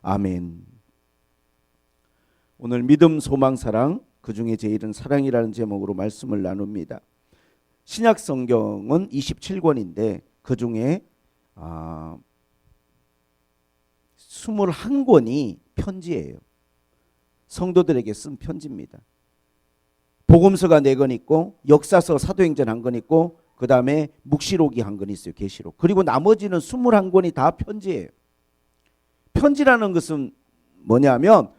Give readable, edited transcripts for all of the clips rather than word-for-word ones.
아멘. 오늘 믿음, 소망, 사랑, 그 중에 제일은 사랑이라는 제목으로 말씀을 나눕니다. 신약 성경은 27권인데 그 중에 21권이 편지예요. 성도들에게 쓴 편지입니다. 복음서가 4권 있고 역사서 사도행전 1권 있고 그 다음에 묵시록이 1권 있어요. 계시록. 그리고 나머지는 21권이 다 편지예요. 편지라는 것은 뭐냐면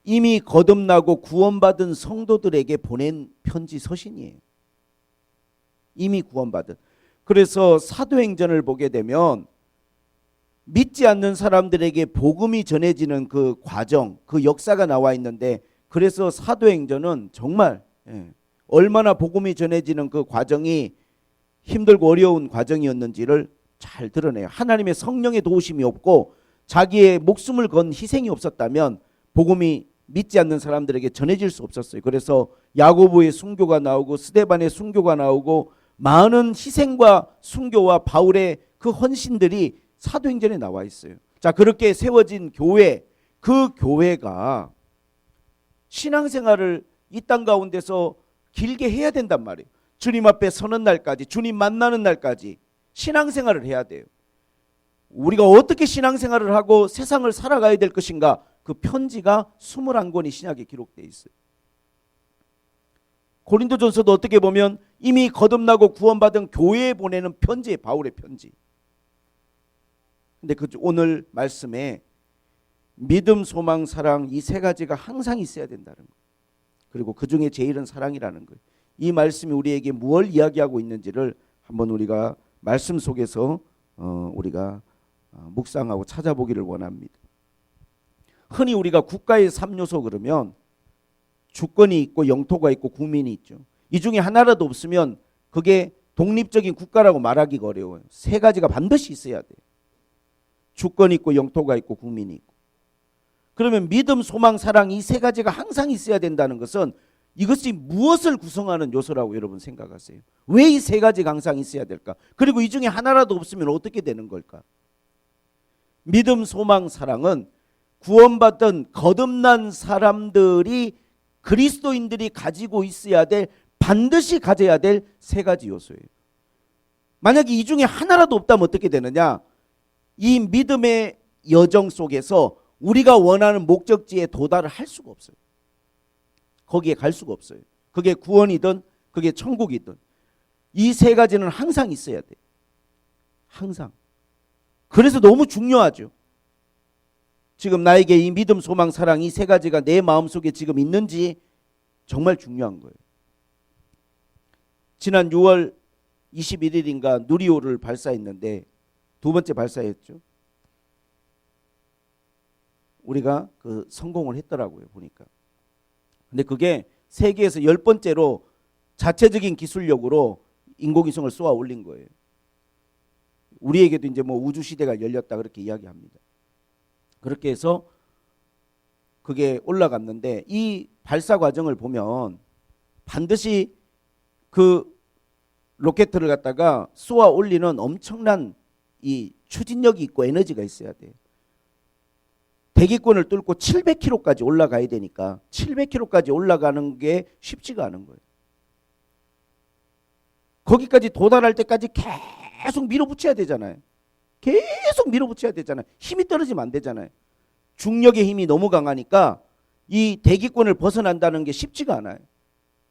이미 거듭나고 구원받은 성도들에게 보낸 편지 서신이에요. 이미 구원받은. 그래서 사도행전을 보게 되면 믿지 않는 사람들에게 복음이 전해지는 그 과정, 그 역사가 나와 있는데, 그래서 사도행전은 정말 얼마나 복음이 전해지는 그 과정이 힘들고 어려운 과정이었는지를 잘 드러내요. 하나님의 성령의 도우심이 없고 자기의 목숨을 건 희생이 없었다면 복음이 믿지 않는 사람들에게 전해질 수 없었어요. 그래서 야고보의 순교가 나오고 스데반의 순교가 나오고 많은 희생과 순교와 바울의 그 헌신들이 사도행전에 나와 있어요. 자, 그렇게 세워진 교회, 그 교회가 신앙생활을 이 땅 가운데서 길게 해야 된단 말이에요. 주님 앞에 서는 날까지, 주님 만나는 날까지 신앙생활을 해야 돼요. 우리가 어떻게 신앙생활을 하고 세상을 살아가야 될 것인가, 그 편지가 21권이 신약에 기록되어 있어요. 고린도전서도 어떻게 보면 이미 거듭나고 구원받은 교회에 보내는 편지예요. 바울의 편지. 근데 그 오늘 말씀에 믿음, 소망, 사랑 이 3가지가 항상 있어야 된다는 거예요. 그리고 그 중에 제일은 사랑이라는 거예요. 이 말씀이 우리에게 무엇을 이야기하고 있는지를 한번 우리가 말씀 속에서 우리가 묵상하고 찾아보기를 원합니다. 흔히 우리가 국가의 3요소 그러면 주권이 있고 영토가 있고 국민이 있죠. 이 중에 하나라도 없으면 그게 독립적인 국가라고 말하기가 어려워요. 3가지가 반드시 있어야 돼요. 주권이 있고 영토가 있고 국민이 있고. 그러면 믿음, 소망, 사랑 이 3가지가 항상 있어야 된다는 것은 이것이 무엇을 구성하는 요소라고 여러분 생각하세요? 왜 이 3가지가 항상 있어야 될까? 그리고 이 중에 하나라도 없으면 어떻게 되는 걸까? 믿음, 소망, 사랑은 구원받은 거듭난 사람들이, 그리스도인들이 가지고 있어야 될, 반드시 가져야 될 3가지 요소예요. 만약에 이 중에 하나라도 없다면 어떻게 되느냐? 이 믿음의 여정 속에서 우리가 원하는 목적지에 도달을 할 수가 없어요. 거기에 갈 수가 없어요. 그게 구원이든 그게 천국이든 이 3가지는 항상 있어야 돼요. 항상. 그래서 너무 중요하죠. 지금 나에게 이 믿음, 소망, 사랑 이 3가지가 내 마음속에 지금 있는지 정말 중요한 거예요. 지난 6월 21일인가 누리호를 발사했는데 2번째 발사했죠. 우리가 그 성공을 했더라고요, 보니까. 근데 그게 세계에서 10번째로 자체적인 기술력으로 인공위성을 쏘아 올린 거예요. 우리에게도 이제 뭐 우주 시대가 열렸다 그렇게 이야기합니다. 그렇게 해서 그게 올라갔는데 이 발사 과정을 보면 반드시 그 로켓을 갖다가 쏘아 올리는 엄청난 이 추진력이 있고 에너지가 있어야 돼요. 대기권을 뚫고 700km까지 올라가야 되니까 700km까지 올라가는 게 쉽지가 않은 거예요. 거기까지 도달할 때까지 계속 밀어붙여야 되잖아요. 계속 밀어붙여야 되잖아요. 힘이 떨어지면 안 되잖아요. 중력의 힘이 너무 강하니까 이 대기권을 벗어난다는 게 쉽지가 않아요.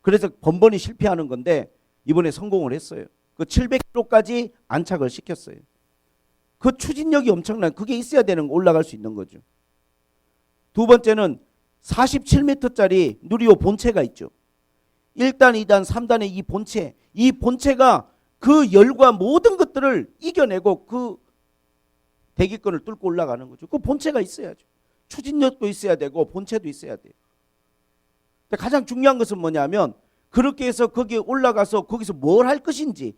그래서 번번이 실패하는 건데 이번에 성공을 했어요. 그 700km까지 안착을 시켰어요. 그 추진력이 엄청난, 그게 있어야 되는 거, 올라갈 수 있는 거죠. 2번째는 47m짜리 누리호 본체가 있죠. 1단, 2단, 3단의 이 본체가 그 열과 모든 것들을 이겨내고 그 대기권을 뚫고 올라가는 거죠. 그 본체가 있어야죠. 추진력도 있어야 되고 본체도 있어야 돼요. 근데 가장 중요한 것은 뭐냐면 그렇게 해서 거기에 올라가서 거기서 뭘 할 것인지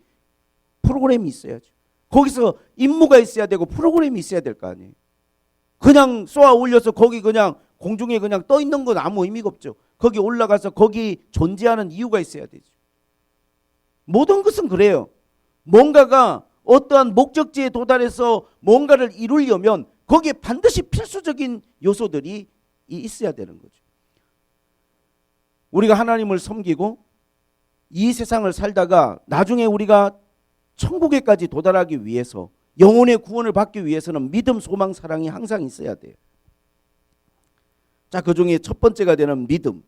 프로그램이 있어야죠. 거기서 임무가 있어야 되고 프로그램이 있어야 될 거 아니에요. 그냥 쏘아 올려서 거기 그냥 공중에 그냥 떠 있는 건 아무 의미가 없죠. 거기 올라가서 거기 존재하는 이유가 있어야 되죠. 모든 것은 그래요. 뭔가가 어떠한 목적지에 도달해서 뭔가를 이루려면 거기에 반드시 필수적인 요소들이 있어야 되는 거죠. 우리가 하나님을 섬기고 이 세상을 살다가 나중에 우리가 천국에까지 도달하기 위해서, 영혼의 구원을 받기 위해서는 믿음, 소망, 사랑이 항상 있어야 돼요. 자, 그 중에 첫 번째가 되는 믿음.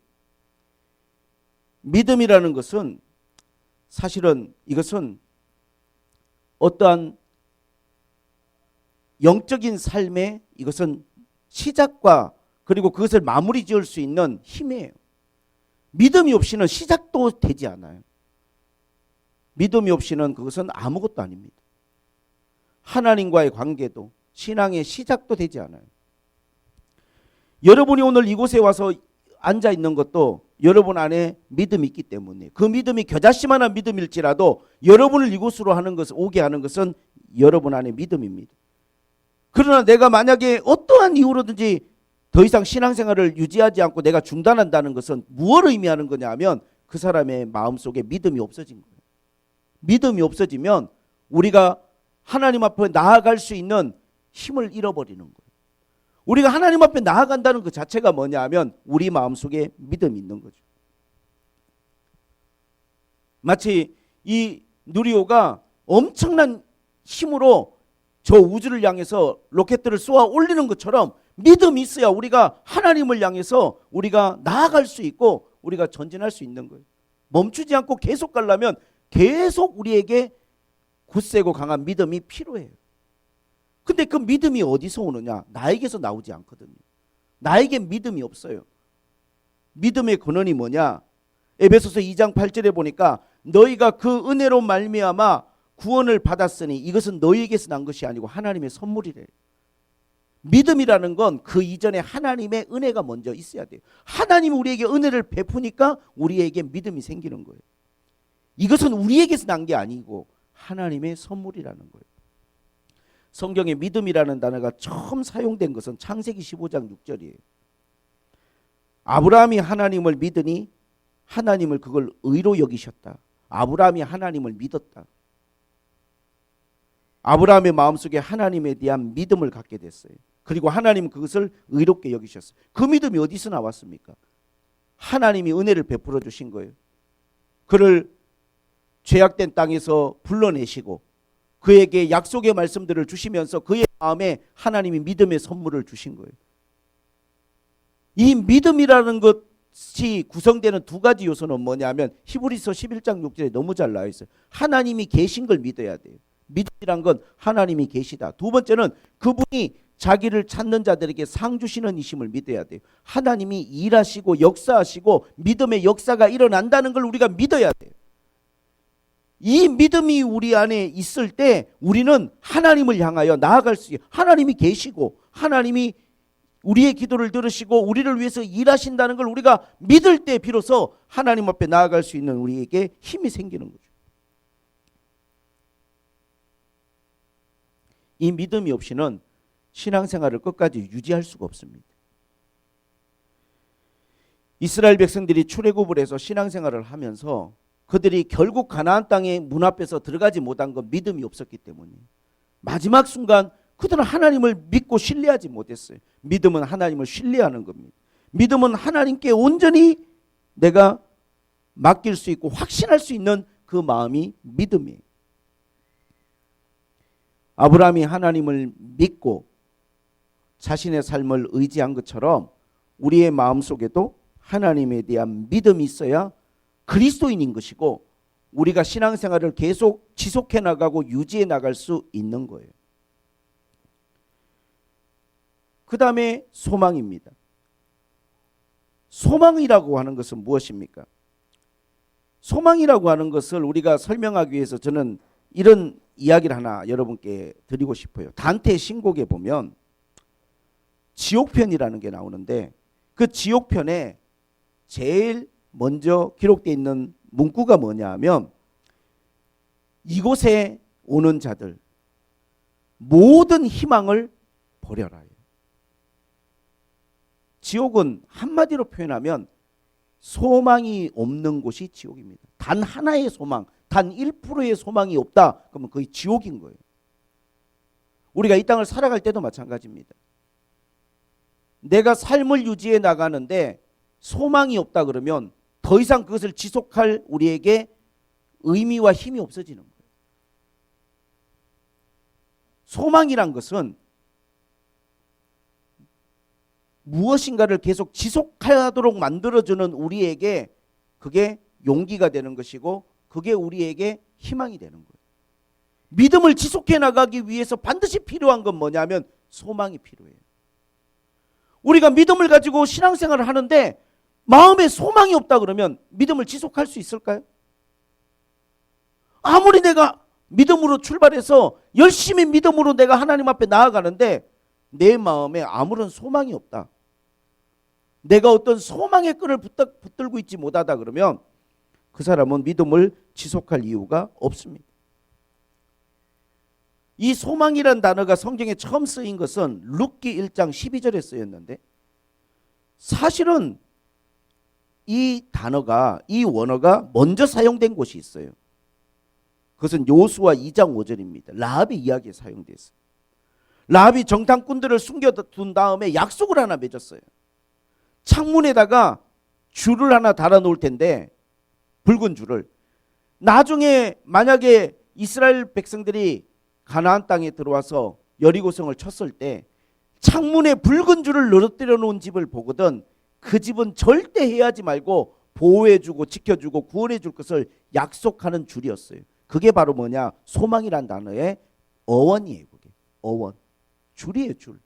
믿음이라는 것은 사실은 이것은 어떠한 영적인 삶의 이것은 시작과 그리고 그것을 마무리 지을 수 있는 힘이에요. 믿음이 없이는 시작도 되지 않아요. 믿음이 없이는 그것은 아무것도 아닙니다. 하나님과의 관계도, 신앙의 시작도 되지 않아요. 여러분이 오늘 이곳에 와서 앉아 있는 것도 여러분 안에 믿음이 있기 때문에, 그 믿음이 겨자씨만한 믿음일지라도 여러분을 이곳으로 하는 것을, 오게 하는 것은 여러분 안에 믿음입니다. 그러나 내가 만약에 어떠한 이유로든지 더 이상 신앙생활을 유지하지 않고 내가 중단한다는 것은 무엇을 의미하는 거냐 하면 그 사람의 마음속에 믿음이 없어진 거예요. 믿음이 없어지면 우리가 하나님 앞에 나아갈 수 있는 힘을 잃어버리는 거예요. 우리가 하나님 앞에 나아간다는 그 자체가 뭐냐 하면 우리 마음속에 믿음이 있는 거죠. 마치 이 누리호가 엄청난 힘으로 저 우주를 향해서 로켓들을 쏘아 올리는 것처럼 믿음이 있어야 우리가 하나님을 향해서 우리가 나아갈 수 있고 우리가 전진할 수 있는 거예요. 멈추지 않고 계속 가려면 계속 우리에게 굳세고 강한 믿음이 필요해요. 근데 그 믿음이 어디서 오느냐? 나에게서 나오지 않거든요. 나에게 믿음이 없어요. 믿음의 근원이 뭐냐? 에베소서 2장 8절에 보니까 너희가 그 은혜로 말미암아 구원을 받았으니 이것은 너희에게서 난 것이 아니고 하나님의 선물이래. 믿음이라는 건 그 이전에 하나님의 은혜가 먼저 있어야 돼요. 하나님이 우리에게 은혜를 베푸니까 우리에게 믿음이 생기는 거예요. 이것은 우리에게서 난 게 아니고 하나님의 선물이라는 거예요. 성경에 믿음이라는 단어가 처음 사용된 것은 창세기 15장 6절이에요. 아브라함이 하나님을 믿으니 하나님을 그걸 의로 여기셨다. 아브라함이 하나님을 믿었다. 아브라함의 마음속에 하나님에 대한 믿음을 갖게 됐어요. 그리고 하나님 그것을 의롭게 여기셨어요. 그 믿음이 어디서 나왔습니까? 하나님이 은혜를 베풀어 주신 거예요. 그를 죄악된 땅에서 불러내시고 그에게 약속의 말씀들을 주시면서 그의 마음에 하나님이 믿음의 선물을 주신 거예요. 이 믿음이라는 것이 구성되는 두 가지 요소는 뭐냐면 히브리서 11장 6절에 너무 잘 나와 있어요. 하나님이 계신 걸 믿어야 돼요. 믿음이란 건 하나님이 계시다. 두 번째는 그분이 자기를 찾는 자들에게 상 주시는 이심을 믿어야 돼요. 하나님이 일하시고 역사하시고 믿음의 역사가 일어난다는 걸 우리가 믿어야 돼요. 이 믿음이 우리 안에 있을 때 우리는 하나님을 향하여 나아갈 수 있어요. 하나님이 계시고 하나님이 우리의 기도를 들으시고 우리를 위해서 일하신다는 걸 우리가 믿을 때 비로소 하나님 앞에 나아갈 수 있는 우리에게 힘이 생기는 거죠. 이 믿음이 없이는 신앙생활을 끝까지 유지할 수가 없습니다. 이스라엘 백성들이 출애굽을 해서 신앙생활을 하면서 그들이 결국 가나안 땅의 문 앞에서 들어가지 못한 건 믿음이 없었기 때문이에요. 마지막 순간 그들은 하나님을 믿고 신뢰하지 못했어요. 믿음은 하나님을 신뢰하는 겁니다. 믿음은 하나님께 온전히 내가 맡길 수 있고 확신할 수 있는 그 마음이 믿음이에요. 아브라함이 하나님을 믿고 자신의 삶을 의지한 것처럼 우리의 마음속에도 하나님에 대한 믿음이 있어야 그리스도인인 것이고 우리가 신앙생활을 계속 지속해 나가고 유지해 나갈 수 있는 거예요. 그 다음에 소망입니다. 소망이라고 하는 것은 무엇입니까? 소망이라고 하는 것을 우리가 설명하기 위해서 저는 이런 이야기를 하나 여러분께 드리고 싶어요. 단테 신곡에 보면 지옥편이라는 게 나오는데 그 지옥편에 제일 먼저 기록되어 있는 문구가 뭐냐 하면 이곳에 오는 자들 모든 희망을 버려라. 지옥은 한마디로 표현하면 소망이 없는 곳이 지옥입니다. 단 하나의 소망, 단 1%의 소망이 없다. 그러면 거의 지옥인 거예요. 우리가 이 땅을 살아갈 때도 마찬가지입니다. 내가 삶을 유지해 나가는데 소망이 없다 그러면 더 이상 그것을 지속할 우리에게 의미와 힘이 없어지는 거예요. 소망이란 것은 무엇인가를 계속 지속하도록 만들어주는 우리에게 그게 용기가 되는 것이고 그게 우리에게 희망이 되는 거예요. 믿음을 지속해 나가기 위해서 반드시 필요한 건 뭐냐면 소망이 필요해요. 우리가 믿음을 가지고 신앙생활을 하는데 마음에 소망이 없다 그러면 믿음을 지속할 수 있을까요? 아무리 내가 믿음으로 출발해서 열심히 믿음으로 내가 하나님 앞에 나아가는데 내 마음에 아무런 소망이 없다. 내가 어떤 소망의 끈을 붙들고 있지 못하다 그러면 그 사람은 믿음을 지속할 이유가 없습니다. 이 소망이라는 단어가 성경에 처음 쓰인 것은 룻기 1장 12절에 쓰였는데 사실은 이 단어가 이 원어가 먼저 사용된 곳이 있어요. 그것은 요수아 2장 5절입니다. 라합의 이야기에 사용됐어요. 라합이 정탐꾼들을 숨겨둔 다음에 약속을 하나 맺었어요. 창문에다가 줄을 하나 달아놓을 텐데 붉은 줄을 나중에 만약에 이스라엘 백성들이 가나안 땅에 들어와서 여리고성을 쳤을 때 창문에 붉은 줄을 늘어뜨려 놓은 집을 보거든 그 집은 절대 해하지 말고 보호해주고 지켜주고 구원해줄 것을 약속하는 줄이었어요. 그게 바로 뭐냐? 소망이란 단어의 어원이에요. 그게 어원, 줄이에요. 줄.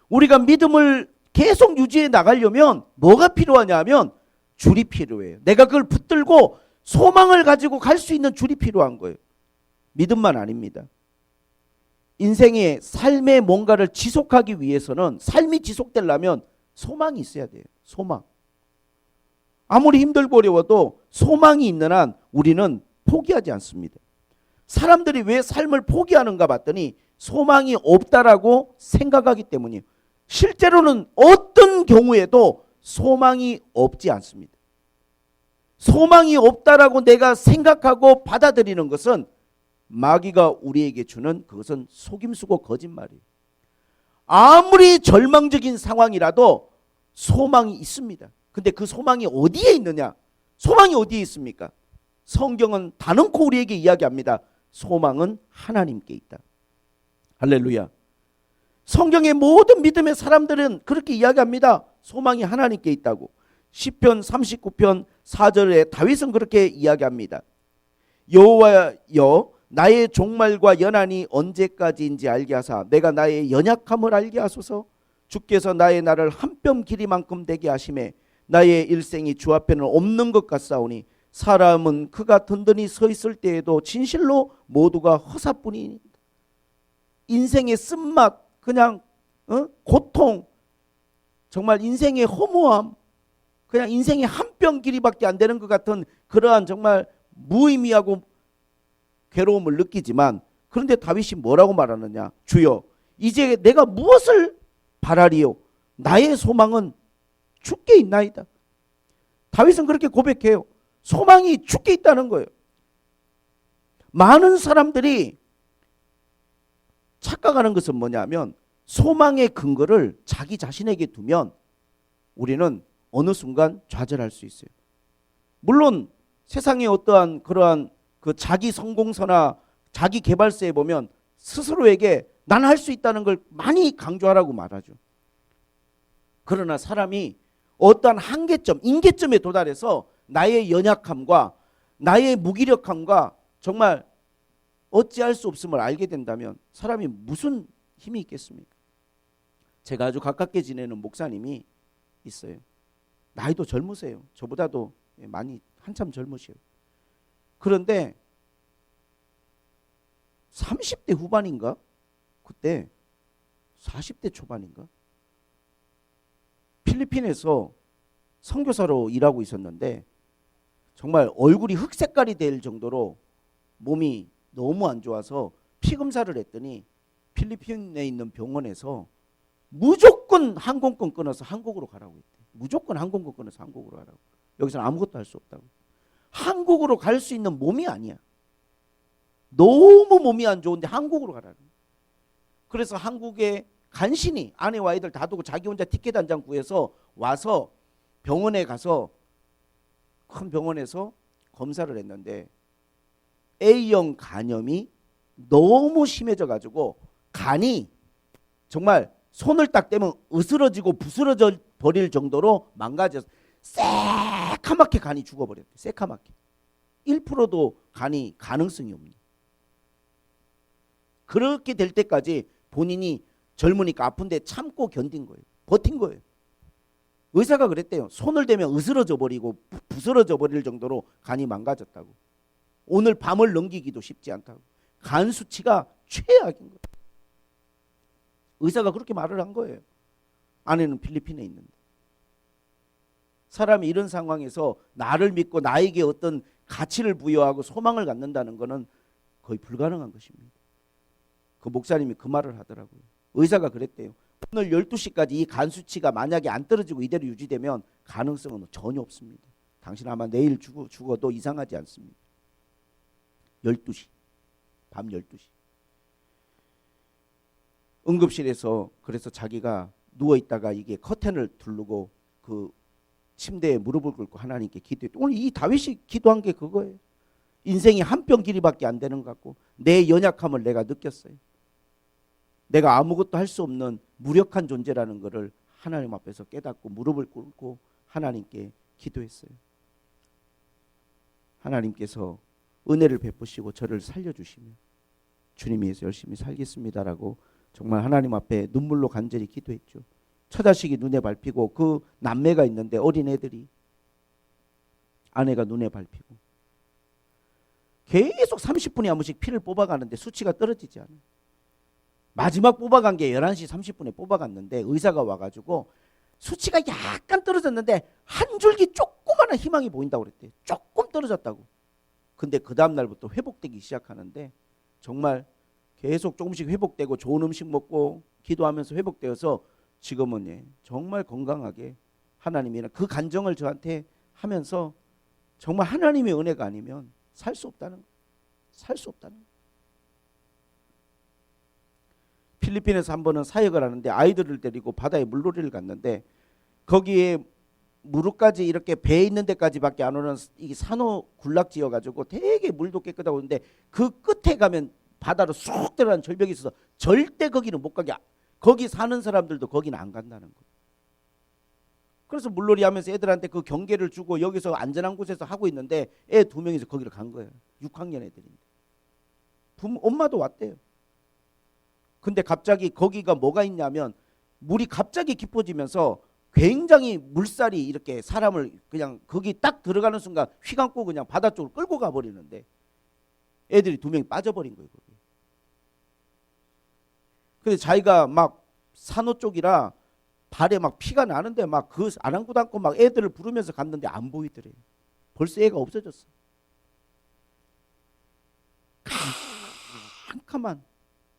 우리가 믿음을 계속 유지해 나가려면 뭐가 필요하냐면 줄이 필요해요. 내가 그걸 붙들고 소망을 가지고 갈 수 있는 줄이 필요한 거예요. 믿음만 아닙니다. 인생의 삶의 뭔가를 지속하기 위해서는 삶이 지속되려면 소망이 있어야 돼요. 소망. 아무리 힘들고 어려워도 소망이 있는 한 우리는 포기하지 않습니다. 사람들이 왜 삶을 포기하는가 봤더니 소망이 없다라고 생각하기 때문이에요. 실제로는 어떤 경우에도 소망이 없지 않습니다. 소망이 없다라고 내가 생각하고 받아들이는 것은 마귀가 우리에게 주는 그것은 속임수고 거짓말이에요. 아무리 절망적인 상황이라도 소망이 있습니다. 근데 그 소망이 어디에 있느냐? 소망이 어디에 있습니까? 성경은 단언코 우리에게 이야기합니다. 소망은 하나님께 있다. 할렐루야. 성경의 모든 믿음의 사람들은 그렇게 이야기합니다. 소망이 하나님께 있다고. 시편 39편 4절에 다윗은 그렇게 이야기합니다. 여호와여 나의 종말과 연한이 언제까지인지 알게 하사 내가 나의 연약함을 알게 하소서. 주께서 나의 날을 한 뼘 길이만큼 되게 하심에 나의 일생이 주 앞에는 없는 것 같사오니 사람은 그가 든든히 서 있을 때에도 진실로 모두가 허사뿐이니. 인생의 쓴맛, 그냥 고통, 정말 인생의 허무함, 그냥 인생의 한 뼘 길이밖에 안 되는 것 같은 그러한 정말 무의미하고 괴로움을 느끼지만 그런데 다윗이 뭐라고 말하느냐? 주여 이제 내가 무엇을 바라리요? 나의 소망은 주께 있나이다. 다윗은 그렇게 고백해요. 소망이 주께 있다는 거예요. 많은 사람들이 착각하는 것은 뭐냐면 소망의 근거를 자기 자신에게 두면 우리는 어느 순간 좌절할 수 있어요. 물론 세상에 어떠한 그러한 그 자기 성공서나 자기 개발서에 보면 스스로에게 난 할 수 있다는 걸 많이 강조하라고 말하죠. 그러나 사람이 어떠한 한계점, 임계점에 도달해서 나의 연약함과 나의 무기력함과 정말 어찌할 수 없음을 알게 된다면 사람이 무슨 힘이 있겠습니까? 제가 아주 가깝게 지내는 목사님이 있어요. 나이도 젊으세요. 저보다도 많이 한참 젊으셔요. 그런데 30대 후반인가? 그때 40대 초반인가? 필리핀에서 선교사로 일하고 있었는데 정말 얼굴이 흑색깔이 될 정도로 몸이 너무 안 좋아서 피검사를 했더니 필리핀에 있는 병원에서 무조건 항공권 끊어서 한국으로 가라고 했대. 무조건 항공권 끊어서 한국으로 가라고. 여기서는 아무것도 할 수 없다고. 한국으로 갈 수 있는 몸이 아니야. 너무 몸이 안 좋은데 한국으로 가라는 거예요. 그래서 한국에 간신히 아내와 아이들 다 두고 자기 혼자 티켓 한 장 구해서 와서 병원에 가서 큰 병원에서 검사를 했는데 A형 간염이 너무 심해져 가지고 간이 정말 손을 딱 대면 으스러지고 부스러져 버릴 정도로 망가져서 새카맣게 간이 죽어버렸대. 새카맣게. 1%도 간이 가능성이 없는. 그렇게 될 때까지 본인이 젊으니까 아픈데 참고 견딘 거예요. 버틴 거예요. 의사가 그랬대요. 손을 대면 으스러져 버리고 부스러져 버릴 정도로 간이 망가졌다고. 오늘 밤을 넘기기도 쉽지 않다고. 간 수치가 최악인 거예요. 의사가 그렇게 말을 한 거예요. 아내는 필리핀에 있는데. 사람이 이런 상황에서 나를 믿고 나에게 어떤 가치를 부여하고 소망을 갖는다는 것은 거의 불가능한 것입니다. 그 목사님이 그 말을 하더라고요. 의사가 그랬대요. 오늘 12시까지 이 간 수치가 만약에 안 떨어지고 이대로 유지되면 가능성은 전혀 없습니다. 당신 아마 내일 죽어도 이상하지 않습니다. 12시. 밤 12시. 응급실에서 그래서 자기가 누워있다가 이게 커튼을 두르고 그 침대에 무릎을 꿇고 하나님께 기도했죠. 오늘 이 다윗이 기도한 게 그거예요. 인생이 한 뼘 길이밖에 안 되는 것 같고 내 연약함을 내가 느꼈어요. 내가 아무것도 할 수 없는 무력한 존재라는 것을 하나님 앞에서 깨닫고 무릎을 꿇고 하나님께 기도했어요. 하나님께서 은혜를 베푸시고 저를 살려주시며 주님 위해서 열심히 살겠습니다라고 정말 하나님 앞에 눈물로 간절히 기도했죠. 처자식이 눈에 밟히고 그 남매가 있는데 어린애들이 아내가 눈에 밟히고 계속 30분에 한 번씩 피를 뽑아가는데 수치가 떨어지지 않아요. 마지막 뽑아간 게 11시 30분에 뽑아갔는데 의사가 와가지고 수치가 약간 떨어졌는데 한 줄기 조그마한 희망이 보인다고 그랬대요. 조금 떨어졌다고. 근데 그 다음 날부터 회복되기 시작하는데 정말 계속 조금씩 회복되고 좋은 음식 먹고 기도하면서 회복되어서 지금은 정말 건강하게 하나님이랑 그 간정을 저한테 하면서 정말 하나님의 은혜가 아니면 살 수 없다는 거예요. 살 수 없다는 거예요. 필리핀에서 한 번은 사역을 하는데 아이들을 데리고 바다에 물놀이를 갔는데 거기에 무릎까지 이렇게 배 있는 데까지밖에 안 오는 이 산호 군락지여 가지고 되게 물도 깨끗하고 있는데 그 끝에 가면 바다로 쑥 들어가는 절벽이 있어서 절대 거기는 못 가게. 거기 사는 사람들도 거기는 안 간다는 거예요. 그래서 물놀이 하면서 애들한테 그 경계를 주고 여기서 안전한 곳에서 하고 있는데 애 2명이서 거기를 간 거예요. 6학년 애들인데. 엄마도 왔대요. 근데 갑자기 거기가 뭐가 있냐면 물이 갑자기 깊어지면서 굉장히 물살이 이렇게 사람을 그냥 거기 딱 들어가는 순간 휘감고 그냥 바다 쪽으로 끌고 가버리는데 애들이 2명이 빠져버린 거예요. 거기. 근데 자기가 막 산호 쪽이라 발에 막 피가 나는데 막 그 아랑곳 않고 막 애들을 부르면서 갔는데 안 보이더래요. 벌써 애가 없어졌어. 캄캄한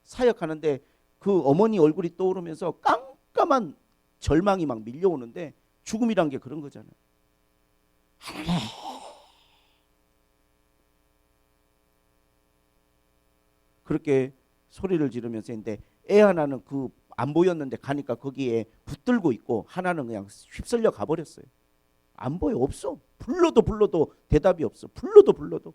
사역하는데 그 어머니 얼굴이 떠오르면서 깜깜한 절망이 막 밀려오는데 죽음이란 게 그런 거잖아요. 그렇게 소리를 지르면서 했는데 애 하나는 그 안 보였는데 가니까 거기에 붙들고 있고 하나는 그냥 휩쓸려 가버렸어요. 안 보여. 없어. 불러도 대답이 없어. 불러도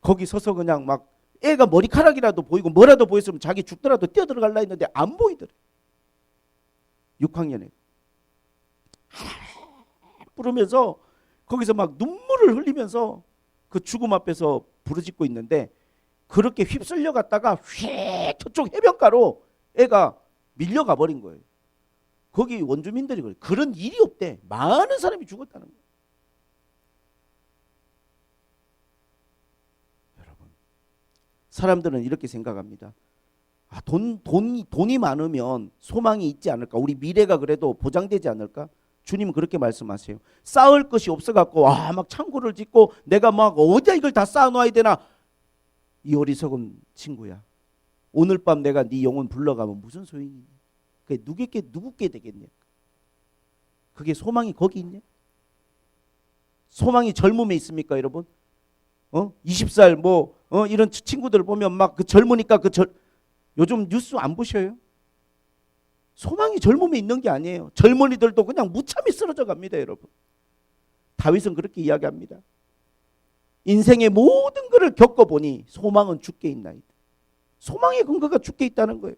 거기 서서 그냥 막 애가 머리카락이라도 보이고 뭐라도 보였으면 자기 죽더라도 뛰어들어갈라 했는데 안 보이더래. 6학년에 부르면서 거기서 막 눈물을 흘리면서 그 죽음 앞에서 부르짖고 있는데 그렇게 휩쓸려 갔다가 휙 저쪽 해변가로 애가 밀려가 버린 거예요. 거기 원주민들이 그래. 그런 일이 없대. 많은 사람이 죽었다는 거예요. 여러분, 사람들은 이렇게 생각합니다. 아, 돈이 많으면 소망이 있지 않을까? 우리 미래가 그래도 보장되지 않을까? 주님은 그렇게 말씀하세요. 쌓을 것이 없어갖고 막 창고를 짓고 내가 막 어디다 이걸 다 쌓아놔야 되나? 이 어리석은 친구야. 오늘 밤 내가 네 영혼 불러가면 무슨 소용이냐? 그게 누구께 되겠냐? 그게 소망이 거기 있냐? 소망이 젊음에 있습니까, 여러분? 20살 이런 친구들 보면 막 그 젊으니까 요즘 뉴스 안 보셔요? 소망이 젊음에 있는 게 아니에요. 젊은이들도 그냥 무참히 쓰러져 갑니다, 여러분. 다윗은 그렇게 이야기합니다. 인생의 모든 것을 겪어보니 소망은 주께 있나이다. 소망의 근거가 주께 있다는 거예요.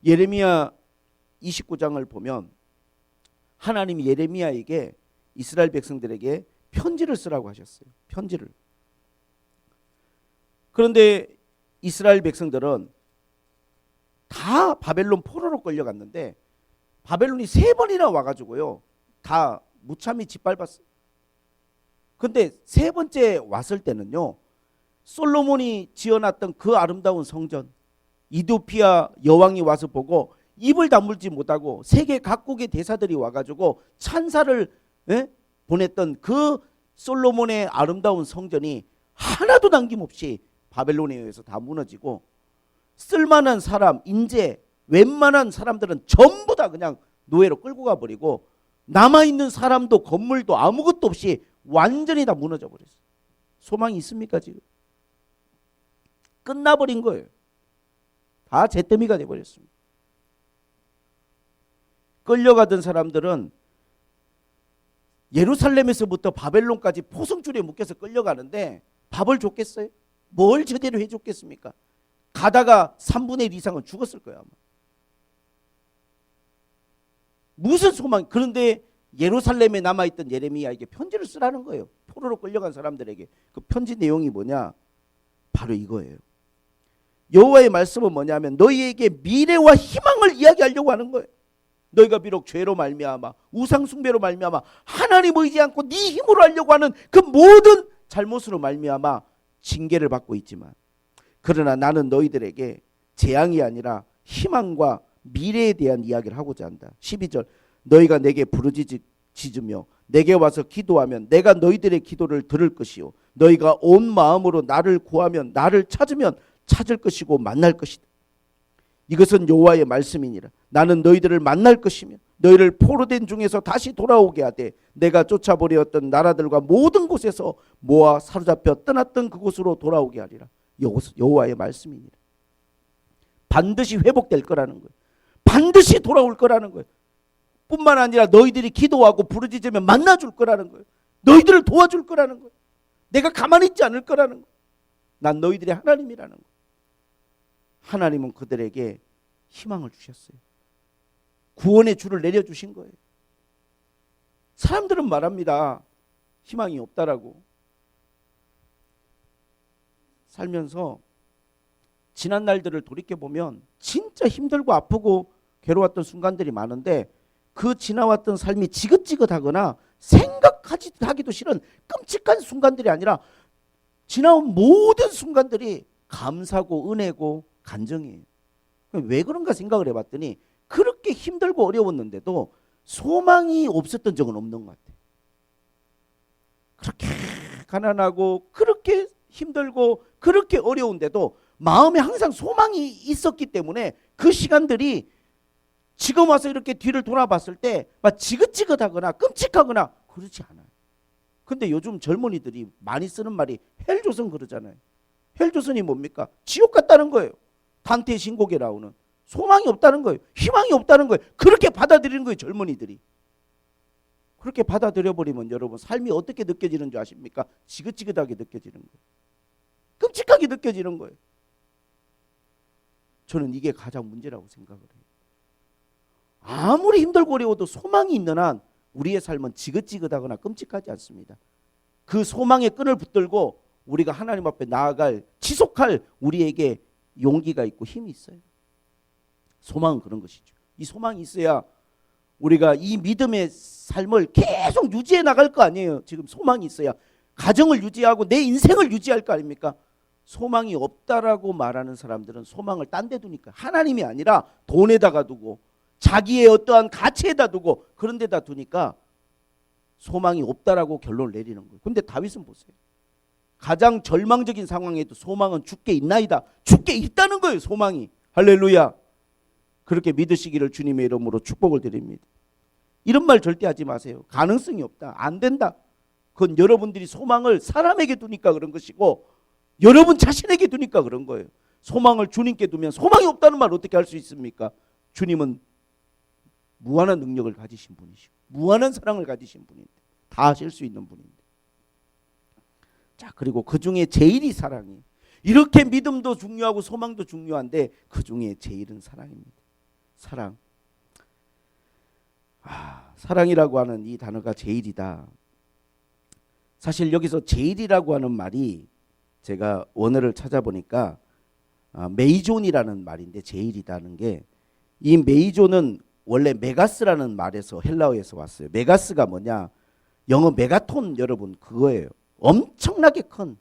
예레미야 29장을 보면 하나님이 예레미야에게 이스라엘 백성들에게 편지를 쓰라고 하셨어요. 편지를. 그런데 이스라엘 백성들은 다 바벨론 포로로 끌려갔는데 바벨론이 3번이나 와가지고요. 다 무참히 짓밟았어요. 근데 3번째 왔을 때는요. 솔로몬이 지어놨던 그 아름다운 성전, 이디오피아 여왕이 와서 보고 입을 다물지 못하고 세계 각국의 대사들이 와가지고 찬사를 보냈던 그 솔로몬의 아름다운 성전이 하나도 남김없이 바벨론에 의해서 다 무너지고 쓸만한 사람, 인재, 웬만한 사람들은 전부 다 그냥 노예로 끌고 가버리고 남아있는 사람도 건물도 아무것도 없이 완전히 다 무너져 버렸어요. 소망이 있습니까 지금? 끝나버린 거예요. 다 잿더미가 돼버렸습니다. 끌려가던 사람들은 예루살렘에서부터 바벨론까지 포승줄에 묶여서 끌려가는데 밥을 줬겠어요? 뭘 제대로 해줬겠습니까? 가다가 3분의 1 이상은 죽었을 거예요 아마. 무슨 소망? 그런데 예루살렘에 남아있던 예레미야에게 편지를 쓰라는 거예요. 포로로 끌려간 사람들에게. 그 편지 내용이 뭐냐? 바로 이거예요. 여호와의 말씀은 뭐냐면 너희에게 미래와 희망을 이야기하려고 하는 거예요. 너희가 비록 죄로 말미암아 우상 숭배로 말미암아 하나님 의지 않고 네 힘으로 하려고 하는 그 모든 잘못으로 말미암아 징계를 받고 있지만 그러나 나는 너희들에게 재앙이 아니라 희망과 미래에 대한 이야기를 하고자 한다. 12절 너희가 내게 부르짖으며 내게 와서 기도하면 내가 너희들의 기도를 들을 것이요 너희가 온 마음으로 나를 구하면 나를 찾으면 찾을 것이고 만날 것이다. 이것은 여호와의 말씀이니라. 나는 너희들을 만날 것이며 너희를 포로된 중에서 다시 돌아오게 하되 내가 쫓아버렸던 나라들과 모든 곳에서 모아 사로잡혀 떠났던 그곳으로 돌아오게 하리라. 여호와의 말씀이니라. 반드시 회복될 거라는 거예요. 반드시 돌아올 거라는 거예요. 뿐만 아니라 너희들이 기도하고 부르짖으면 만나줄 거라는 거예요. 너희들을 도와줄 거라는 거예요. 내가 가만히 있지 않을 거라는 거예요. 난 너희들의 하나님이라는 거예요. 하나님은 그들에게 희망을 주셨어요. 구원의 줄을 내려주신 거예요. 사람들은 말합니다. 희망이 없다라고. 살면서 지난 날들을 돌이켜보면 진짜 힘들고 아프고 괴로웠던 순간들이 많은데 그 지나왔던 삶이 지긋지긋하거나 생각하기도 싫은 끔찍한 순간들이 아니라 지나온 모든 순간들이 감사고 은혜고 간정이에요. 왜 그런가 생각을 해봤더니 그렇게 힘들고 어려웠는데도 소망이 없었던 적은 없는 것 같아요. 그렇게 가난하고 그렇게 힘들고 그렇게 어려운데도 마음에 항상 소망이 있었기 때문에 그 시간들이 지금 와서 이렇게 뒤를 돌아봤을 때 막 지긋지긋하거나 끔찍하거나 그렇지 않아요. 근데 요즘 젊은이들이 많이 쓰는 말이 헬조선 그러잖아요. 헬조선이 뭡니까? 지옥 같다는 거예요. 단테의 신곡에 나오는 소망이 없다는 거예요. 희망이 없다는 거예요. 그렇게 받아들이는 거예요. 젊은이들이. 그렇게 받아들여버리면 여러분 삶이 어떻게 느껴지는 줄 아십니까? 지긋지긋하게 느껴지는 거예요. 끔찍하게 느껴지는 거예요. 저는 이게 가장 문제라고 생각을 해요. 아무리 힘들고 어려워도 소망이 있는 한 우리의 삶은 지긋지긋하거나 끔찍하지 않습니다. 그 소망의 끈을 붙들고 우리가 하나님 앞에 나아갈 지속할 우리에게 용기가 있고 힘이 있어요. 소망은 그런 것이죠. 이 소망이 있어야 우리가 이 믿음의 삶을 계속 유지해 나갈 거 아니에요. 지금 소망이 있어야 가정을 유지하고 내 인생을 유지할 거 아닙니까? 소망이 없다라고 말하는 사람들은 소망을 딴 데 두니까 하나님이 아니라 돈에다가 두고 자기의 어떠한 가치에다 두고 그런 데다 두니까 소망이 없다라고 결론을 내리는 거예요. 근데 다윗은 보세요. 가장 절망적인 상황에도 소망은 주께 있나이다. 주께 있다는 거예요. 소망이. 할렐루야. 그렇게 믿으시기를 주님의 이름으로 축복을 드립니다. 이런 말 절대 하지 마세요. 가능성이 없다. 안 된다. 그건 여러분들이 소망을 사람에게 두니까 그런 것이고 여러분 자신에게 두니까 그런 거예요. 소망을 주님께 두면 소망이 없다는 말 어떻게 할 수 있습니까? 주님은 무한한 능력을 가지신 분이시고 무한한 사랑을 가지신 분인데 다 하실 수 있는 분인데. 자, 그리고 그 중에 제일이 사랑이. 이렇게 믿음도 중요하고 소망도 중요한데 그 중에 제일은 사랑입니다. 사랑. 사랑이라고 하는 이 단어가 제일이다. 사실 여기서 제일이라고 하는 말이 제가 원어를 찾아보니까 메이존이라는 말인데 제일이라는 게 이 메이존은 원래 메가스라는 말에서 헬라어에서 왔어요. 메가스가 뭐냐? 영어 메가톤 여러분 그거예요. 엄청나게 큰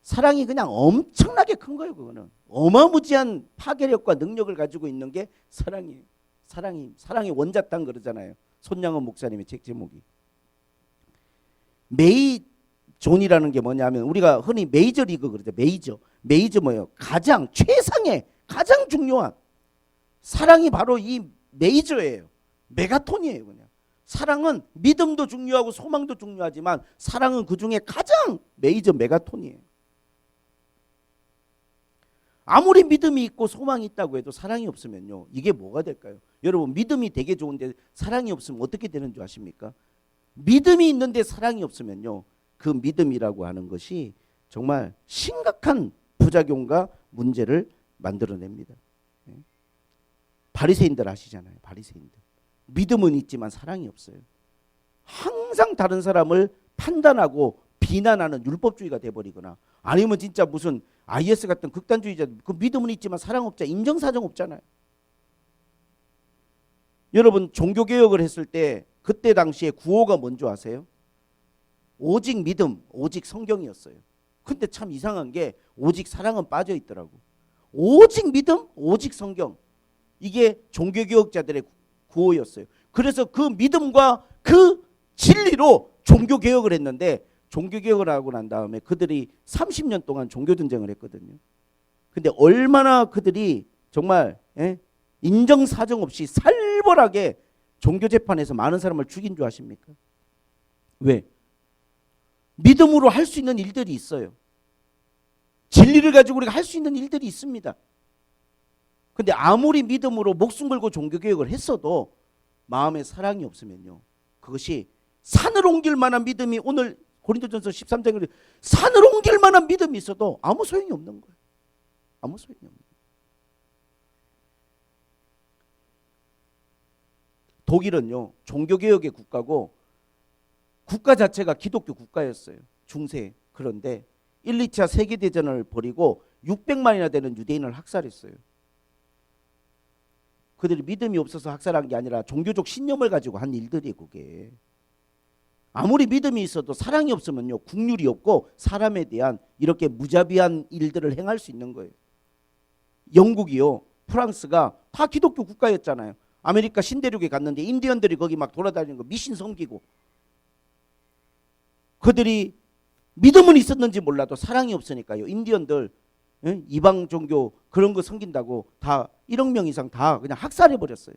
사랑이 그냥 엄청나게 큰 거예요. 그거는 어마무지한 파괴력과 능력을 가지고 있는 게 사랑이에요. 사랑의 원자탄 그러잖아요. 손양원 목사님의 책 제목이. 메이존이라는 게 뭐냐면 우리가 흔히 메이저리그 그러죠. 메이저 뭐예요? 가장 최상의 가장 중요한 사랑이 바로 이 메이저예요. 메가톤이에요. 그냥 사랑은 믿음도 중요하고 소망도 중요하지만 사랑은 그 중에 가장 메이저 메가톤이에요. 아무리 믿음이 있고 소망이 있다고 해도 사랑이 없으면요 이게 뭐가 될까요? 여러분 믿음이 되게 좋은데 사랑이 없으면 어떻게 되는 줄 아십니까? 믿음이 있는데 사랑이 없으면요 그 믿음이라고 하는 것이 정말 심각한 부작용과 문제를 만들어냅니다. 바리새인들 아시잖아요. 바리새인들 믿음은 있지만 사랑이 없어요. 항상 다른 사람을 판단하고 비난하는 율법주의가 돼버리거나 아니면 진짜 무슨 IS 같은 극단주의자 그 믿음은 있지만 사랑 없자 인정사정 없잖아요. 여러분 종교개혁을 했을 때 그때 당시에 구호가 뭔지 아세요? 오직 믿음 오직 성경이었어요. 근데 참 이상한 게 오직 사랑은 빠져 있더라고. 오직 믿음 오직 성경 이게 종교개혁자들의 구호였어요. 그래서 그 믿음과 그 진리로 종교개혁을 했는데 종교개혁을 하고 난 다음에 그들이 30년 동안 종교전쟁을 했거든요. 근데 얼마나 그들이 정말 인정사정 없이 살벌하게 종교재판에서 많은 사람을 죽인 줄 아십니까? 왜? 믿음으로 할 수 있는 일들이 있어요. 진리를 가지고 우리가 할 수 있는 일들이 있습니다. 근데 아무리 믿음으로 목숨 걸고 종교개혁을 했어도 마음에 사랑이 없으면요 그것이 산을 옮길 만한 믿음이 오늘 고린도전서 13장에 산을 옮길 만한 믿음이 있어도 아무 소용이 없는 거예요. 아무 소용이 없는 거예요. 독일은요 종교개혁의 국가고 국가 자체가 기독교 국가였어요. 중세. 그런데 1, 2차 세계대전을 벌이고 600만이나 되는 유대인을 학살했어요. 그들이 믿음이 없어서 학살한 게 아니라 종교적 신념을 가지고 한 일들이 그게. 아무리 믿음이 있어도 사랑이 없으면요 국률이 없고 사람에 대한 이렇게 무자비한 일들을 행할 수 있는 거예요. 영국이요 프랑스가 다 기독교 국가였잖아요. 아메리카 신대륙에 갔는데 인디언들이 거기 막 돌아다니는 거 미신 섬기고 그들이 믿음은 있었는지 몰라도 사랑이 없으니까요 인디언들 이방 종교 그런 거 섬긴다고 다 1억 명 이상 다 그냥 학살해 버렸어요.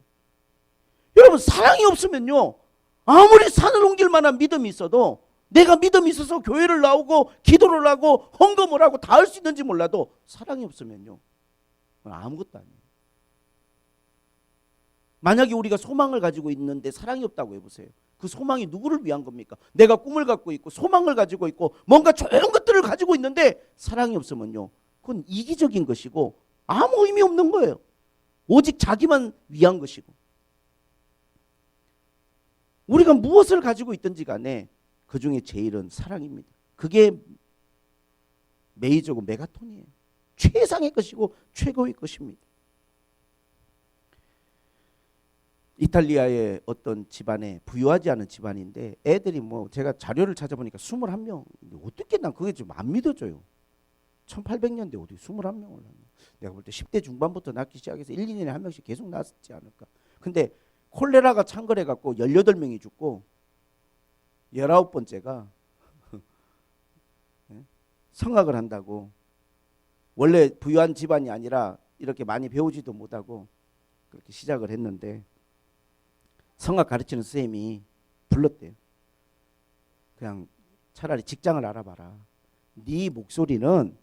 여러분 사랑이 없으면요 아무리 산을 옮길 만한 믿음이 있어도 내가 믿음이 있어서 교회를 나오고 기도를 하고 헌금을 하고 다 할 수 있는지 몰라도 사랑이 없으면요 아무것도 아니에요. 만약에 우리가 소망을 가지고 있는데 사랑이 없다고 해보세요. 그 소망이 누구를 위한 겁니까? 내가 꿈을 갖고 있고 소망을 가지고 있고 뭔가 좋은 것들을 가지고 있는데 사랑이 없으면요 그건 이기적인 것이고 아무 의미 없는 거예요. 오직 자기만 위한 것이고. 우리가 무엇을 가지고 있든지 간에 그 중에 제일은 사랑입니다. 그게 메이저고 메가톤이에요. 최상의 것이고 최고의 것입니다. 이탈리아의 어떤 집안에 부유하지 않은 집안인데 애들이 뭐 제가 자료를 찾아보니까 21명. 어떻게 난 그게 좀 안 믿어져요. 1800년대 어디 21명을 내가 볼 때 10대 중반부터 낳기 시작해서 1, 2년에 한 명씩 계속 낳았지 않을까. 근데 콜레라가 창궐해 갖고 18명이 죽고 19번째가 성악을 한다고 원래 부유한 집안이 아니라 이렇게 많이 배우지도 못하고 그렇게 시작을 했는데 성악 가르치는 선생님이 불렀대요. 그냥 차라리 직장을 알아봐라. 네 목소리는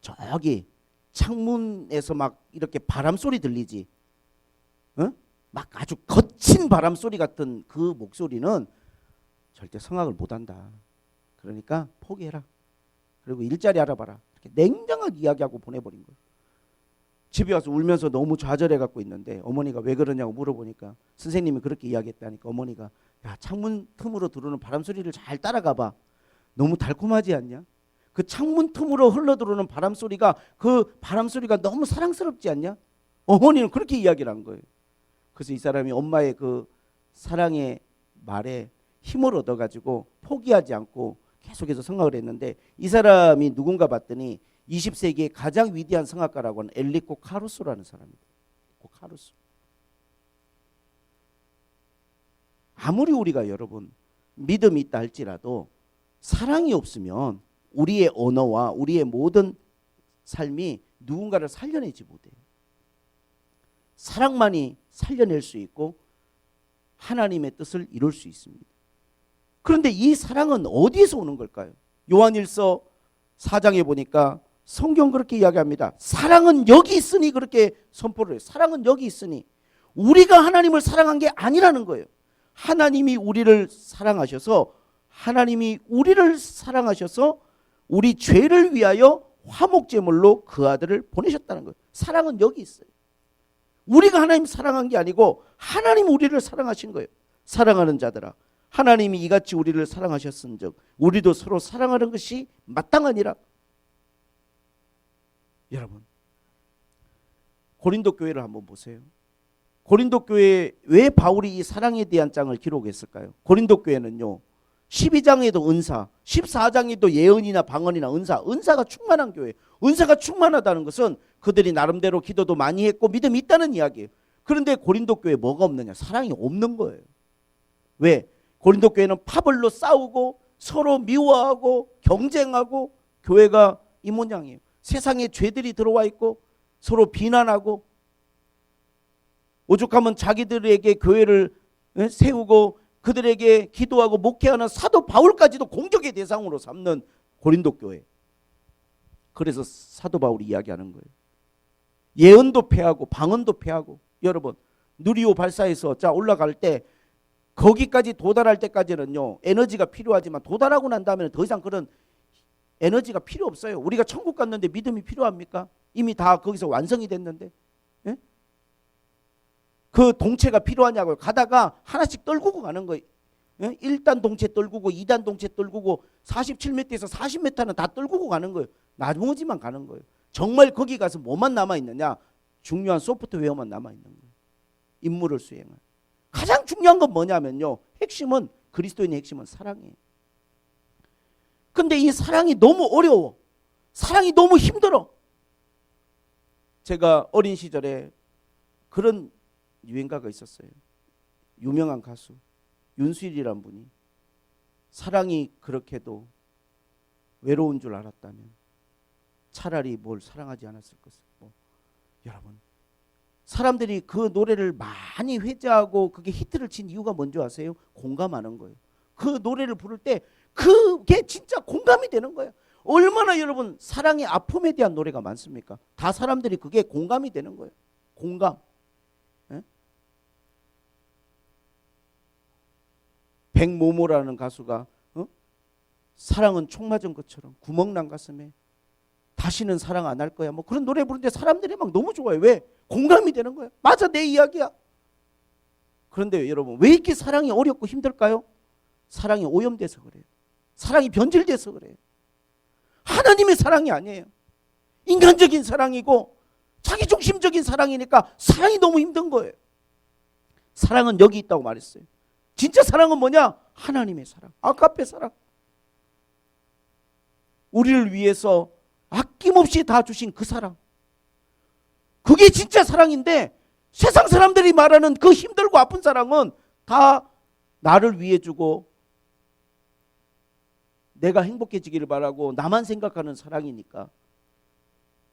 저기 창문에서 막 이렇게 바람 소리 들리지. 어? 막 아주 거친 바람 소리 같은 그 목소리는 절대 성악을 못한다. 그러니까 포기해라. 그리고 일자리 알아봐라. 이렇게 냉정하게 이야기하고 보내버린 거예요. 집에 와서 울면서 너무 좌절해 갖고 있는데 어머니가 왜 그러냐고 물어보니까 선생님이 그렇게 이야기했다니까 어머니가 야, 창문 틈으로 들어오는 바람 소리를 잘 따라가 봐. 너무 달콤하지 않냐? 그 창문 틈으로 흘러들어오는 바람 소리가 그 바람 소리가 너무 사랑스럽지 않냐? 어머니는 그렇게 이야기를 한 거예요. 그래서 이 사람이 엄마의 그 사랑의 말에 힘을 얻어가지고 포기하지 않고 계속해서 성악을 했는데 이 사람이 누군가 봤더니 20세기의 가장 위대한 성악가라고 하는 엘리코 카루소라는 사람입니다. 카루소. 아무리 우리가 여러분 믿음이 있다 할지라도 사랑이 없으면 우리의 언어와 우리의 모든 삶이 누군가를 살려내지 못해요. 사랑만이 살려낼 수 있고 하나님의 뜻을 이룰 수 있습니다. 그런데 이 사랑은 어디에서 오는 걸까요? 요한일서 4장에 보니까 성경 그렇게 이야기합니다. 사랑은 여기 있으니 그렇게 선포를 해요. 사랑은 여기 있으니 우리가 하나님을 사랑한 게 아니라는 거예요. 하나님이 우리를 사랑하셔서 우리 죄를 위하여 화목제물로 그 아들을 보내셨다는 거예요. 사랑은 여기 있어요. 우리가 하나님 사랑한 게 아니고 하나님 우리를 사랑하신 거예요. 사랑하는 자들아 하나님이 이같이 우리를 사랑하셨은즉 우리도 서로 사랑하는 것이 마땅하니라. 여러분 고린도 교회를 한번 보세요. 고린도 교회에 왜 바울이 이 사랑에 대한 장을 기록했을까요? 고린도 교회는요 12장에도 은사, 14장에도 예언이나 방언이나 은사가 충만한 교회. 은사가 충만하다는 것은 그들이 나름대로 기도도 많이 했고 믿음이 있다는 이야기예요. 그런데 고린도 교회에 뭐가 없느냐? 사랑이 없는 거예요. 왜? 고린도 교회는 파벌로 싸우고 서로 미워하고 경쟁하고 교회가 이 모양이에요. 세상에 죄들이 들어와 있고 서로 비난하고 오죽하면 자기들에게 교회를 세우고 그들에게 기도하고 목회하는 사도 바울까지도 공격의 대상으로 삼는 고린도 교회. 그래서 사도 바울이 이야기하는 거예요. 예언도 패하고 방언도 패하고. 여러분 누리호 발사에서 자 올라갈 때 거기까지 도달할 때까지는요 에너지가 필요하지만 도달하고 난 다음에는 더 이상 그런 에너지가 필요 없어요. 우리가 천국 갔는데 믿음이 필요합니까? 이미 다 거기서 완성이 됐는데. 예? 그 동체가 필요하냐고요. 가다가 하나씩 떨구고 가는 거예요. 1단 동체 떨구고 2단 동체 떨구고 47m에서 40m는 다 떨구고 가는 거예요. 나머지만 가는 거예요. 정말 거기 가서 뭐만 남아있느냐? 중요한 소프트웨어만 남아있는 거예요. 임무를 수행할. 가장 중요한 건 뭐냐면요. 핵심은 그리스도인의 핵심은 사랑이에요. 근데 이 사랑이 너무 어려워. 사랑이 너무 힘들어. 제가 어린 시절에 그런 유행가가 있었어요. 유명한 가수 윤수일이란 분이 사랑이 그렇게도 외로운 줄 알았다면 차라리 뭘 사랑하지 않았을 것을. 여러분 사람들이 그 노래를 많이 회자하고 그게 히트를 친 이유가 뭔지 아세요? 공감하는 거예요. 그 노래를 부를 때 그게 진짜 공감이 되는 거예요. 얼마나 여러분 사랑의 아픔에 대한 노래가 많습니까? 다 사람들이 그게 공감이 되는 거예요. 공감. 백모모라는 가수가 사랑은 총 맞은 것처럼 구멍난 가슴에 다시는 사랑 안 할 거야. 뭐 그런 노래 부르는데 사람들이 막 너무 좋아요. 왜? 공감이 되는 거야. 맞아, 내 이야기야. 그런데 여러분 왜 이렇게 사랑이 어렵고 힘들까요? 사랑이 오염돼서 그래요. 사랑이 변질돼서 그래요. 하나님의 사랑이 아니에요. 인간적인 사랑이고 자기중심적인 사랑이니까 사랑이 너무 힘든 거예요. 사랑은 여기 있다고 말했어요. 진짜 사랑은 뭐냐? 하나님의 사랑, 아가페 사랑. 우리를 위해서 아낌없이 다 주신 그 사랑. 그게 진짜 사랑인데 세상 사람들이 말하는 그 힘들고 아픈 사랑은 다 나를 위해 주고 내가 행복해지기를 바라고 나만 생각하는 사랑이니까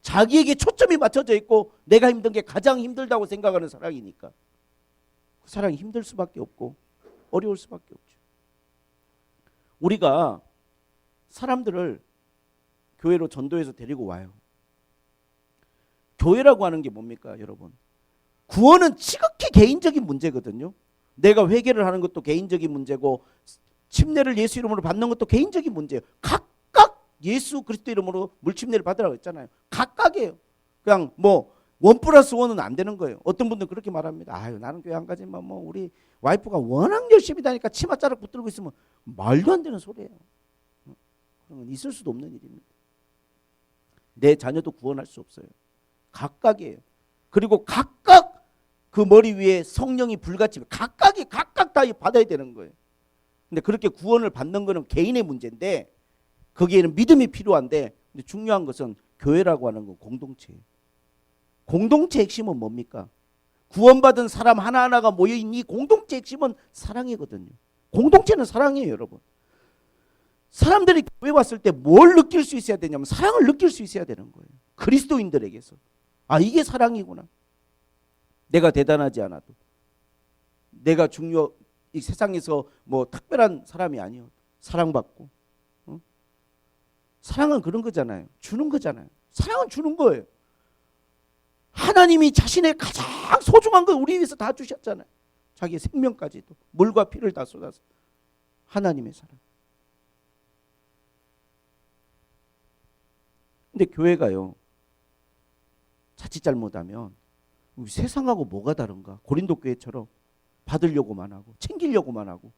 자기에게 초점이 맞춰져 있고 내가 힘든 게 가장 힘들다고 생각하는 사랑이니까 그 사랑이 힘들 수밖에 없고 어려울 수밖에 없죠. 우리가 사람들을 교회로 전도해서 데리고 와요. 교회라고 하는 게 뭡니까, 여러분? 구원은 지극히 개인적인 문제거든요. 내가 회개를 하는 것도 개인적인 문제고 침례를 예수 이름으로 받는 것도 개인적인 문제예요. 각각 예수 그리스도 이름으로 물침례를 받으라고 했잖아요. 각각이에요. 그냥 뭐 1+1은 안 되는 거예요. 어떤 분들은 그렇게 말합니다. 아유, 나는 교회 안 가지만 뭐 우리 와이프가 워낙 열심히 다니까 치맛자락 붙들고 있으면 말도 안 되는 소리예요. 그런 건 있을 수도 없는 일입니다. 내 자녀도 구원할 수 없어요. 각각이에요. 그리고 각각 그 머리 위에 성령이 불같이 각각 다 받아야 되는 거예요. 근데 그렇게 구원을 받는 거는 개인의 문제인데 거기에는 믿음이 필요한데, 근데 중요한 것은 교회라고 하는 건 공동체예요. 공동체 핵심은 뭡니까? 구원받은 사람 하나하나가 모여있는 이 공동체 핵심은 사랑이거든요. 공동체는 사랑이에요, 여러분. 사람들이 교회 왔을 때 뭘 느낄 수 있어야 되냐면 사랑을 느낄 수 있어야 되는 거예요. 그리스도인들에게서. 아, 이게 사랑이구나. 내가 대단하지 않아도, 내가 이 세상에서 뭐 특별한 사람이 아니어도 사랑받고, 사랑은 그런 거잖아요. 주는 거잖아요. 사랑은 주는 거예요. 하나님이 자신의 가장 소중한 걸 우리 위해서 다 주셨잖아요. 자기의 생명까지도, 물과 피를 다 쏟아서. 하나님의 사랑. 근데 교회가요, 자칫 잘못하면 우리 세상하고 뭐가 다른가? 고린도 교회처럼 받으려고만 하고 챙기려고만 하고,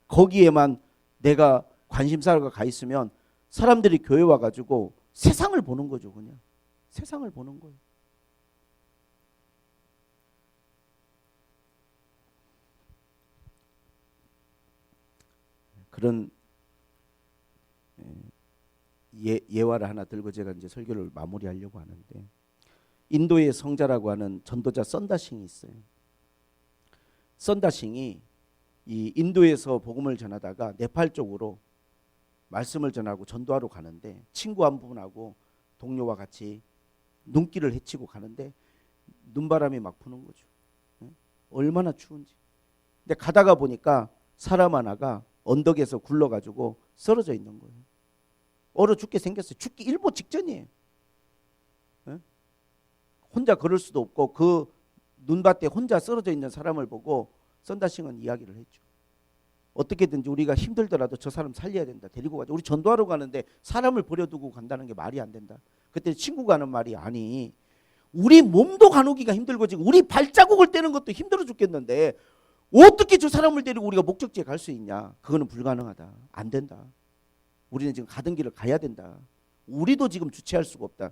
거기에만 내가 관심사가 가 있으면 사람들이 교회 와가지고 세상을 보는 거죠. 그냥 세상을 보는 거예요. 그런 예화를 하나 들고 제가 이제 설교를 마무리하려고 하는데, 인도의 성자라고 하는 전도자 선다싱이 있어요. 선다싱이 이 인도에서 복음을 전하다가 네팔 쪽으로 말씀을 전하고 전도하러 가는데, 친구 한 분하고 동료와 같이 눈길을 헤치고 가는데 눈바람이 막 부는 거죠. 얼마나 추운지. 근데 가다가 보니까 사람 하나가 언덕에서 굴러가지고 쓰러져 있는 거예요. 얼어 죽게 생겼어요. 죽기 일보 직전이에요. 혼자 걸을 수도 없고 그 눈밭에 혼자 쓰러져 있는 사람을 보고 선다싱은 이야기를 했죠. 어떻게든지 우리가 힘들더라도 저 사람 살려야 된다. 데리고 가자. 우리 전도하러 가는데 사람을 버려두고 간다는 게 말이 안 된다. 그때 친구가 하는 말이, 아니, 우리 몸도 가누기가 힘들고 지금 우리 발자국을 떼는 것도 힘들어 죽겠는데 어떻게 저 사람을 데리고 우리가 목적지에 갈 수 있냐. 그거는 불가능하다. 안 된다. 우리는 지금 가던 길을 가야 된다. 우리도 지금 주체할 수가 없다.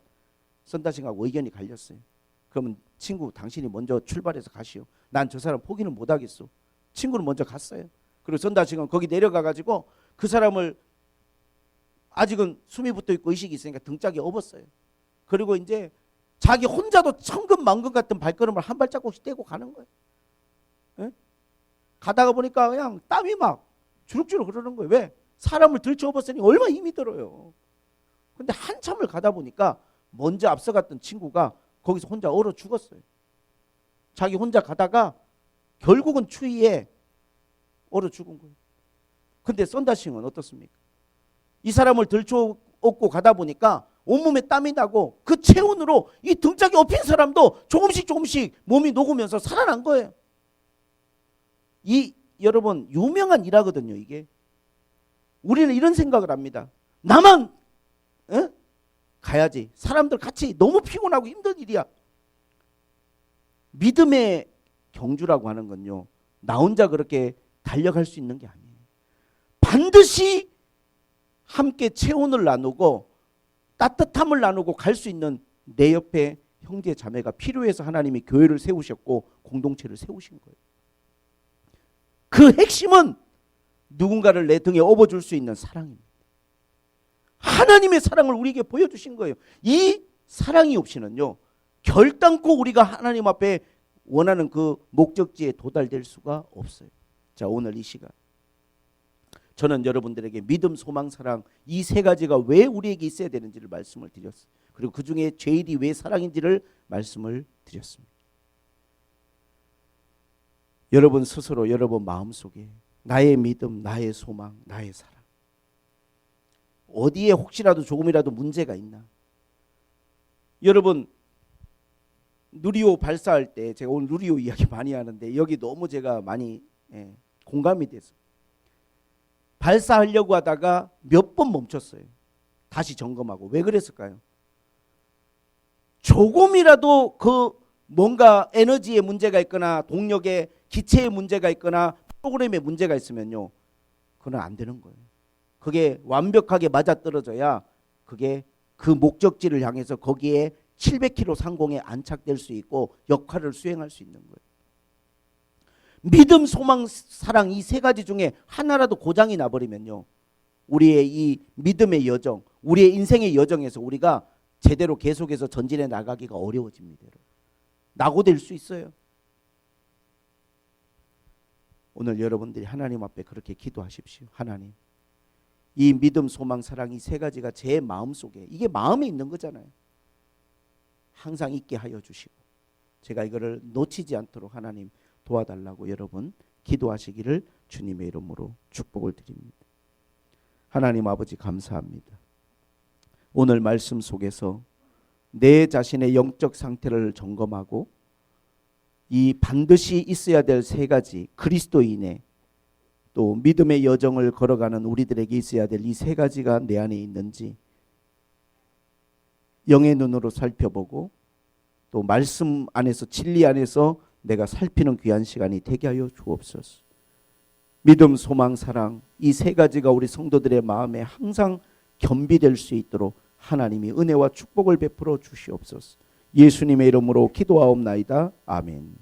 선다싱하고 의견이 갈렸어요. 그러면 친구, 당신이 먼저 출발해서 가시오. 난 저 사람 포기는 못하겠어. 친구는 먼저 갔어요. 그리고 선다싱은 거기 내려가가지고 그 사람을, 아직은 숨이 붙어있고 의식이 있으니까 등짝에 업었어요. 그리고 이제 자기 혼자도 천근만근 같은 발걸음을 한 발자국씩 떼고 가는 거예요. 예? 가다가 보니까 그냥 땀이 막 주룩주룩 흐르는 거예요. 왜? 사람을 들쳐업었으니 얼마나 힘이 들어요. 근데 한참을 가다 보니까 먼저 앞서갔던 친구가 거기서 혼자 얼어 죽었어요. 자기 혼자 가다가 결국은 추위에 얼어 죽은 거예요. 근데 선다싱은 어떻습니까? 이 사람을 들쳐업고 가다 보니까 온몸에 땀이 나고 그 체온으로 이 등짝에 업힌 사람도 조금씩 몸이 녹으면서 살아난 거예요. 이 여러분 유명한 일화거든요. 이게 우리는 이런 생각을 합니다. 나만 가야지. 사람들 같이 너무 피곤하고 힘든 일이야. 믿음의 경주라고 하는 건요, 나 혼자 그렇게 달려갈 수 있는 게 아니에요. 반드시 함께 체온을 나누고 따뜻함을 나누고 갈 수 있는 내 옆에 형제 자매가 필요해서 하나님이 교회를 세우셨고 공동체를 세우신 거예요. 그 핵심은 누군가를 내 등에 업어줄 수 있는 사랑입니다. 하나님의 사랑을 우리에게 보여주신 거예요. 이 사랑이 없이는요, 결단코 우리가 하나님 앞에 원하는 그 목적지에 도달될 수가 없어요. 자, 오늘 이 시간 저는 여러분들에게 믿음, 소망, 사랑, 이 세 가지가 왜 우리에게 있어야 되는지를 말씀을 드렸어요. 그리고 그 중에 제일이 왜 사랑인지를 말씀을 드렸습니다. 여러분 스스로 여러분 마음속에 나의 믿음, 나의 소망, 나의 사랑. 어디에 혹시라도 조금이라도 문제가 있나? 여러분, 누리호 발사할 때, 제가 오늘 누리호 이야기 많이 하는데 여기 너무 제가 많이 공감이 돼서 발사하려고 하다가 몇 번 멈췄어요. 다시 점검하고. 왜 그랬을까요? 조금이라도 그 뭔가 에너지에 문제가 있거나 동력에 기체에 문제가 있거나 프로그램에 문제가 있으면요, 그건 안 되는 거예요. 그게 완벽하게 맞아떨어져야 그게 그 목적지를 향해서 거기에 700km 상공에 안착될 수 있고 역할을 수행할 수 있는 거예요. 믿음, 소망, 사랑 이 세 가지 중에 하나라도 고장이 나버리면요, 우리의 이 믿음의 여정, 우리의 인생의 여정에서 우리가 제대로 계속해서 전진해 나가기가 어려워집니다. 낙오될 수 있어요. 오늘 여러분들이 하나님 앞에 그렇게 기도하십시오. 하나님, 이 믿음, 소망, 사랑 이 세 가지가 제 마음속에, 이게 마음에 있는 거잖아요. 항상 있게 하여 주시고 제가 이거를 놓치지 않도록 하나님 도와달라고 여러분 기도하시기를 주님의 이름으로 축복을 드립니다. 하나님 아버지 감사합니다. 오늘 말씀 속에서 내 자신의 영적 상태를 점검하고 이 반드시 있어야 될 세 가지, 그리스도인의 또 믿음의 여정을 걸어가는 우리들에게 있어야 될 이 세 가지가 내 안에 있는지 영의 눈으로 살펴보고 또 말씀 안에서, 진리 안에서 내가 살피는 귀한 시간이 되게 하여 주옵소서. 믿음, 소망, 사랑 이 세 가지가 우리 성도들의 마음에 항상 겸비될 수 있도록 하나님이 은혜와 축복을 베풀어 주시옵소서. 예수님의 이름으로 기도하옵나이다. 아멘.